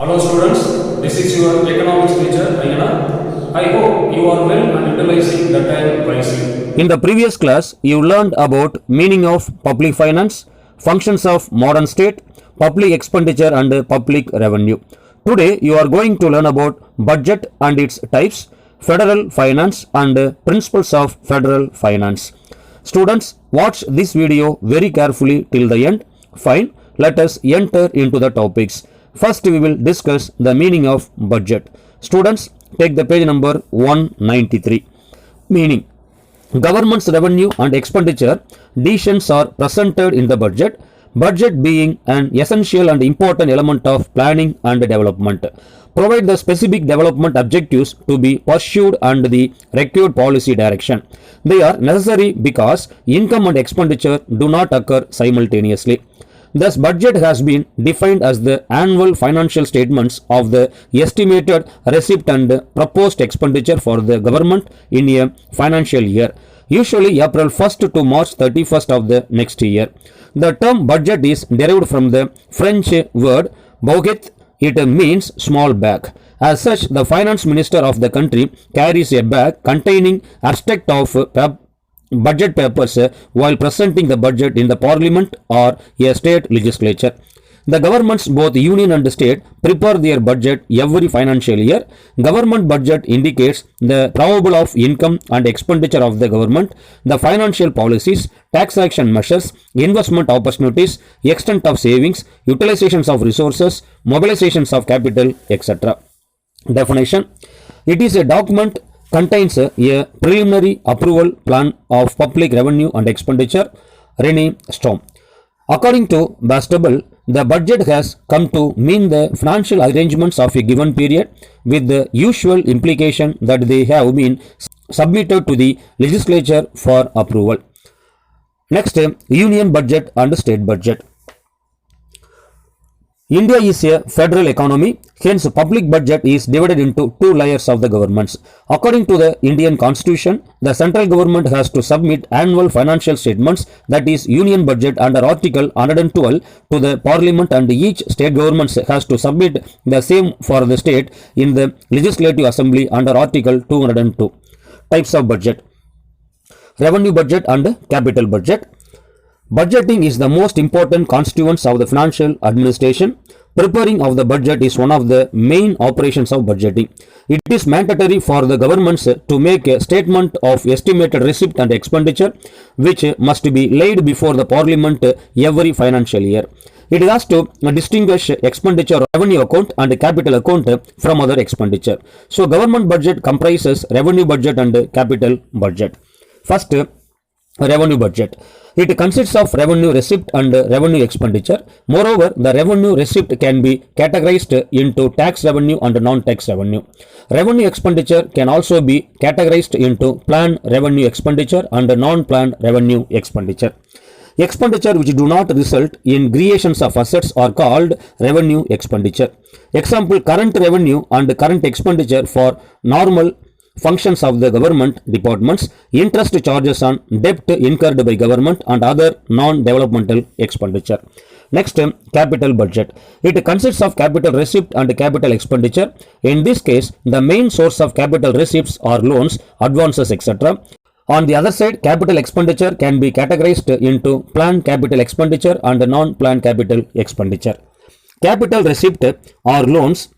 Hello students, this is your economics teacher Ayana. I hope you are well and utilizing the time wisely. In the previous class, you learned about meaning of public finance, functions of modern state, public expenditure and public revenue. Today, you are going to learn about budget and its types, federal finance and principles of federal finance. Students, watch this video very carefully till the end. Fine, let us enter into the topics. First, we will discuss the meaning of budget. Students, take the page number 193. Meaning. Government's revenue and expenditure decisions are presented in the budget, budget being an essential and important element of planning and development. Provide the specific development objectives to be pursued and the required policy direction. They are necessary because income and expenditure do not occur simultaneously. Thus, budget has been defined as the annual financial statements of the estimated receipt and proposed expenditure for the government in a financial year, usually April 1st to March 31st of the next year. The term budget is derived from the French word baguette. It means small bag. As such, the finance minister of the country carries a bag containing abstract of budget papers while presenting the budget in the parliament or a state legislature. The governments, both union and state, prepare their budget every financial year. Government budget indicates the probable of income and expenditure of the government, the financial policies, tax action measures, investment opportunities, extent of savings, utilizations of resources, mobilizations of capital, etc. Definition. It is a document contains a preliminary approval plan of public revenue and expenditure. Rene Storm. According to Bastable, the budget has come to mean the financial arrangements of a given period with the usual implication that they have been submitted to the legislature for approval. Next, union budget and state budget. India is a federal economy, hence public budget is divided into two layers of the governments. According to the Indian Constitution, the central government has to submit annual financial statements, that is union budget under Article 112 to the parliament, and each state government has to submit the same for the state in the legislative assembly under Article 202. Types of budget. Revenue budget and capital budget. Budgeting is the most important constituents of the financial administration. Preparing of the budget is one of the main operations of budgeting. It is mandatory for the governments to make a statement of estimated receipt and expenditure, which must be laid before the parliament every financial year. It has to distinguish expenditure revenue account and capital account from other expenditure. So, government budget comprises revenue budget and capital budget. First, revenue budget. It consists of revenue receipt and revenue expenditure. Moreover, the revenue receipt can be categorized into tax revenue and non-tax revenue. Revenue expenditure can also be categorized into planned revenue expenditure and non-planned revenue expenditure. Expenditure which do not result in creations of assets are called revenue expenditure. Example, current revenue and current expenditure for normal functions of the government departments, interest charges on debt incurred by government and other non-developmental expenditure. Next, capital budget. It consists of capital receipt and capital expenditure. In this case, the main source of capital receipts are loans, advances, etc. On the other side, capital expenditure can be categorized into planned capital expenditure and non-planned capital expenditure. Capital receipt are loans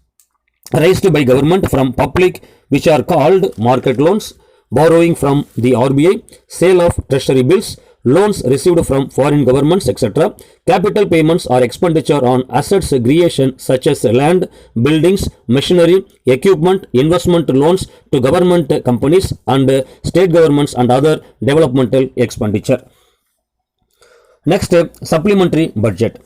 raised by government from public, which are called market loans, borrowing from the RBI, sale of treasury bills, loans received from foreign governments, etc. Capital payments are expenditure on assets creation such as land, buildings, machinery, equipment, investment loans to government companies and state governments and other developmental expenditure. Next, supplementary budget.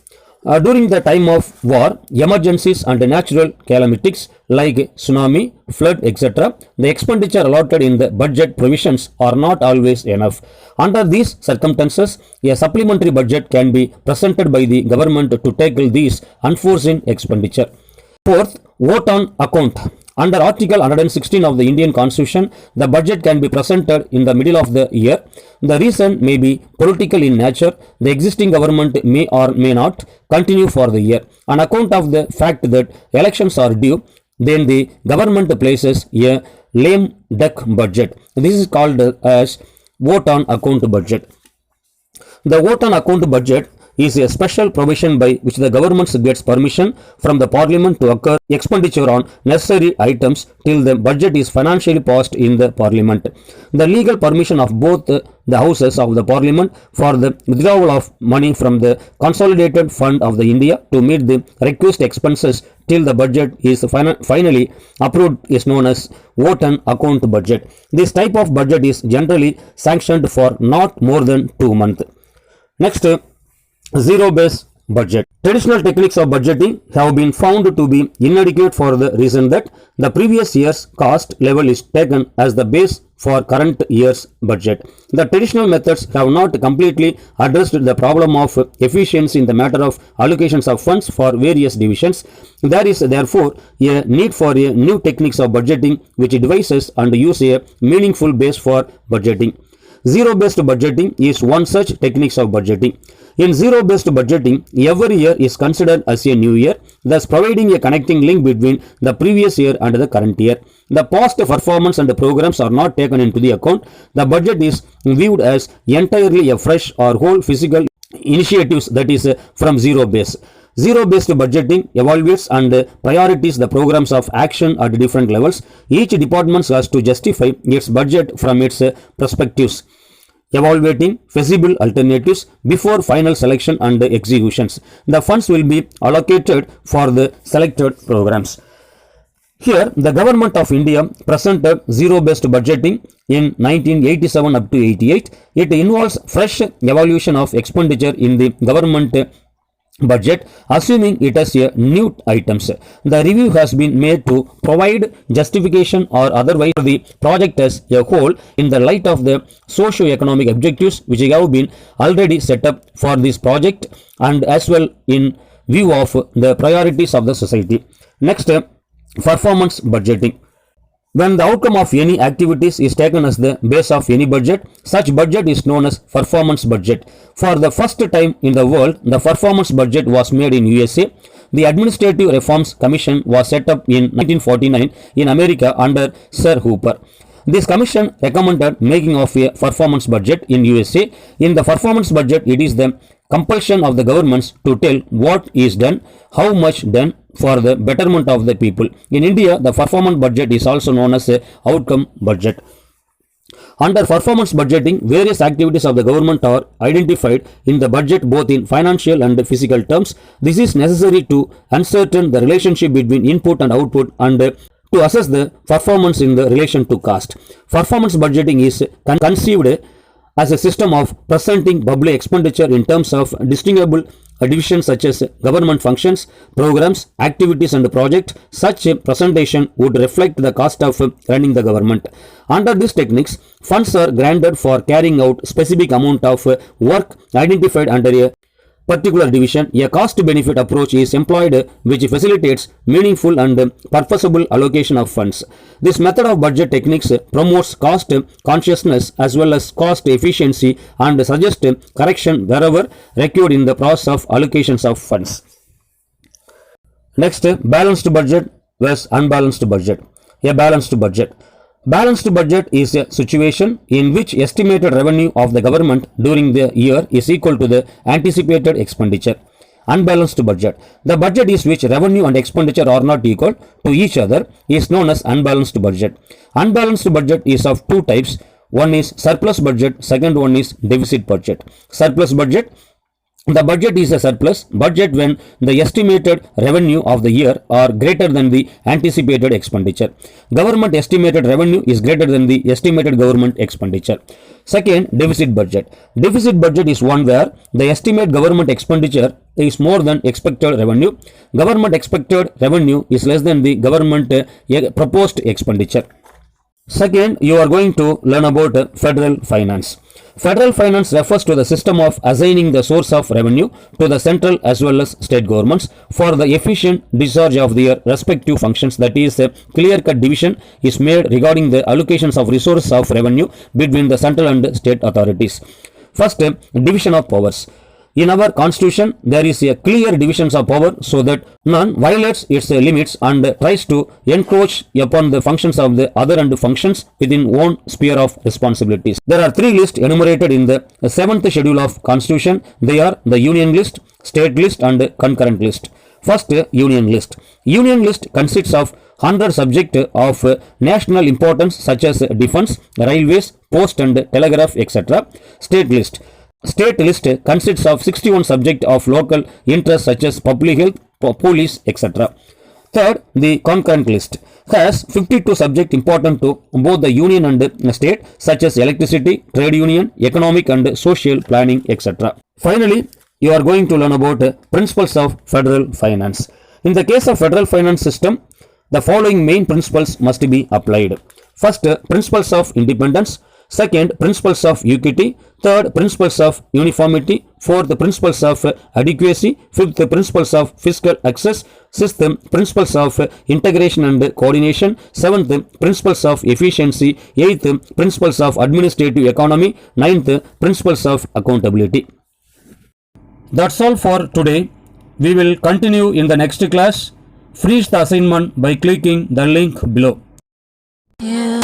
During the time of war, emergencies and natural calamities like tsunami, flood, etc., the expenditure allotted in the budget provisions are not always enough. Under these circumstances, a supplementary budget can be presented by the government to tackle these unforeseen expenditure. Fourth, vote on account. Under Article 116 of the Indian Constitution, the budget can be presented in the middle of the year. The reason may be political in nature. The existing government may or may not continue for the year. On account of the fact that elections are due, then the government places a lame duck budget. This is called as vote on account budget. The vote on account budget is a special provision by which the government gets permission from the parliament to occur expenditure on necessary items till the budget is financially passed in the parliament. The legal permission of both the houses of the parliament for the withdrawal of money from the consolidated fund of the India to meet the requisite expenses till the budget is finally approved is known as vote on account budget. This type of budget is generally sanctioned for not more than 2 months. Next, zero-based budget. Traditional techniques of budgeting have been found to be inadequate for the reason that the previous year's cost level is taken as the base for current year's budget. The traditional methods have not completely addressed the problem of efficiency in the matter of allocations of funds for various divisions. There is therefore a need for a new techniques of budgeting which devises and use a meaningful base for budgeting. Zero-based budgeting is one such techniques of budgeting. In zero-based budgeting, every year is considered as a new year, thus providing a connecting link between the previous year and the current year. The past performance and the programs are not taken into the account. The budget is viewed as entirely a fresh or whole physical initiatives, that is from zero base. Zero-based budgeting evaluates and priorities the programs of action at different levels. Each department has to justify its budget from its perspectives, evaluating feasible alternatives before final selection and executions. The funds will be allocated for the selected programs. Here, the government of India presented zero-based budgeting in 1987 up to 88. It involves fresh evaluation of expenditure in the government budget, assuming it has a new items. The review has been made to provide justification or otherwise for the project as a whole in the light of the socio-economic objectives which have been already set up for this project and as well in view of the priorities of the society. Next, performance budgeting. When the outcome of any activities is taken as the base of any budget, such budget is known as performance budget. For the first time in the world, the performance budget was made in USA. The Administrative Reforms Commission was set up in 1949 in America under Sir Hooper. This commission recommended making of a performance budget in USA. In the performance budget, it is the compulsion of the governments to tell what is done, how much done for the betterment of the people. In India, the performance budget is also known as a outcome budget. Under performance budgeting, various activities of the government are identified in the budget both in financial and physical terms. This is necessary to ascertain the relationship between input and output and to assess the performance in the relation to cost. Performance budgeting is conceived as a system of presenting public expenditure in terms of distinguishable divisions such as government functions, programs, activities and projects. Such a presentation would reflect the cost of running the government. Under these techniques, funds are granted for carrying out specific amount of work identified under a particular division. A cost-benefit approach is employed which facilitates meaningful and purposeful allocation of funds. This method of budget techniques promotes cost consciousness as well as cost efficiency and suggests correction wherever required in the process of allocations of funds. Next, balanced budget versus unbalanced budget. A balanced budget. Balanced budget is a situation in which estimated revenue of the government during the year is equal to the anticipated expenditure. Unbalanced budget. The budget is which revenue and expenditure are not equal to each other is known as unbalanced budget. Unbalanced budget is of two types. One is surplus budget, second one is deficit budget. Surplus budget. The budget is a surplus budget when the estimated revenue of the year are greater than the anticipated expenditure. Government estimated revenue is greater than the estimated government expenditure. Second, deficit budget. Deficit budget is one where the estimated government expenditure is more than expected revenue. Government expected revenue is less than the government proposed expenditure. Second, you are going to learn about federal finance. Federal finance refers to the system of assigning the source of revenue to the central as well as state governments for the efficient discharge of their respective functions. That is, a clear-cut division is made regarding the allocations of resources of revenue between the central and state authorities. First, division of powers. In our constitution, there is a clear division of power so that none violates its limits and tries to encroach upon the functions of the other and functions within own sphere of responsibilities. There are three lists enumerated in the 7th schedule of constitution. They are the union list, state list and concurrent list. First, union list. Union list consists of 100 subjects of national importance such as defense, railways, post and telegraph, etc. State list. State list consists of 61 subjects of local interest such as public health, police, etc. Third, the concurrent list has 52 subjects important to both the union and state such as electricity, trade union, economic and social planning, etc. Finally, you are going to learn about principles of federal finance. In the case of federal finance system, the following main principles must be applied. First, principles of independence. Second, principles of equity. Third, principles of uniformity. Fourth, principles of adequacy. Fifth, principles of fiscal access. Sixth, principles of integration and coordination. Seventh, principles of efficiency. Eighth, principles of administrative economy. Ninth, principles of accountability. That's all for today. We will continue in the next class. Finish the assignment by clicking the link below. You